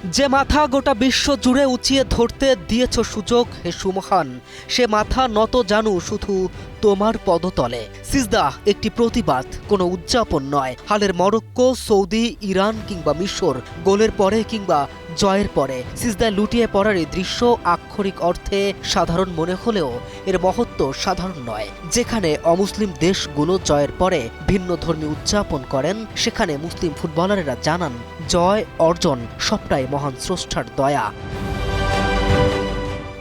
যে মাথা গোটা বিশ্ব জুড়ে উঁচিয়ে ধরতে দিয়েছ সুযোগ, হে সুমহান, সে মাথা নত জানু শুধু তোমার পদতলে। সিজদা একটি প্রতিবাদ, কোনো উদযাপন নয়। হালের মরক্কো, সৌদি, ইরান কিংবা মিশর গোলের পরে কিংবা জয়ের পরে সিজদায় লুটিয়ে পড়ার এই দৃশ্য আক্ষরিক অর্থে সাধারণ মনে হলেও এর মহত্ব সাধারণ নয়। যেখানে অমুসলিম দেশগুলো জয়ের পরে ভিন্ন ধর্মী উদযাপন করেন, সেখানে মুসলিম ফুটবলারেরা জানান জয় অর্জন সবটাই মহান স্রষ্টার দয়া।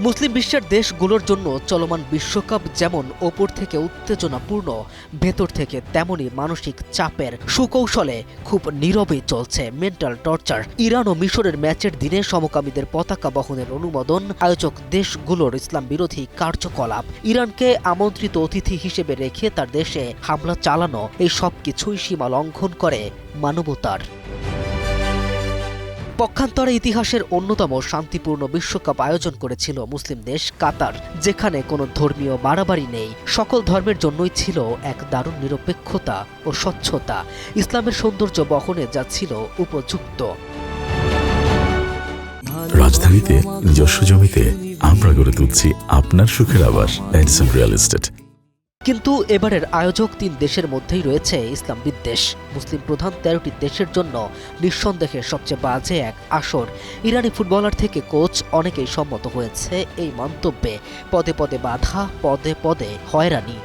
মুসলিম বিশ্বের দেশগুলোর জন্য চলমান বিশ্বকাপ যেমন ওপর থেকে উত্তেজনাপূর্ণ, ভেতর থেকে তেমনই মানসিক চাপের সুকৌশলে খুব নীরবে চলছে মেন্টাল টর্চার। ইরান ও মিশরের ম্যাচের দিনে সমকামীদের পতাকা বহনের অনুমোদন, আয়োজক দেশগুলোর ইসলাম বিরোধী কার্যকলাপ, ইরানকে আমন্ত্রিত অতিথি হিসেবে রেখে তার দেশে হামলা চালানো, এই সব কিছুই সীমা লঙ্ঘন করে মানবতার। পক্ষান্তরে ইতিহাসের অন্যতম শান্তিপূর্ণ বিশ্বকাপ আয়োজন করেছিল মুসলিম দেশ কাতার, যেখানে কোনো ধর্মীয় বাড়াবাড়ি নেই। সকল ধর্মের জন্যই ছিল এক দারুণ নিরপেক্ষতা ও স্বচ্ছতা, ইসলামের সৌন্দর্য বহনে যা ছিল উপযুক্ত। রাজধানীতে নিজস্ব জমিতে আমরা গড়ে তুলছি আপনার সুখের আবাস এডিসন রিয়েল এস্টেট। কিন্তু এবারের আয়োজক 3 দেশের মধ্যেই রয়েছে ইসলাম বিদ্বেষ। মুসলিম প্রধান 13টি দেশের জন্য নিঃসন্দেহে সবচেয়ে বাজে এক আসর। ইরানি ফুটবলার থেকে কোচ অনেকেই সম্মত হয়েছে এই মন্তব্যে। পদে পদে বাধা, পদে পদে হয়রানি।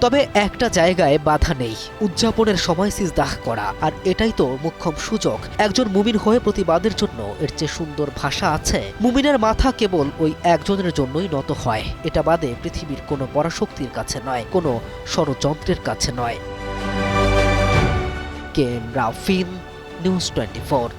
তবে একটা জায়গায় বাধা নেই, উদযাপনের সময় সিজদাহ করা। আর এটাই তো মোক্ষম সুযোগ একজন মুমিন হয়ে প্রতিবাদের জন্য। এর চেয়ে সুন্দর ভাষা আছে? মুমিনের মাথা কেবল ওই একজনের জন্যই নত হয়, এটা বাদে পৃথিবীর কোনো পরাশক্তির কাছে নয়, কোনো ষড়যন্ত্রের কাছে নয়। K M Rafin, news 24।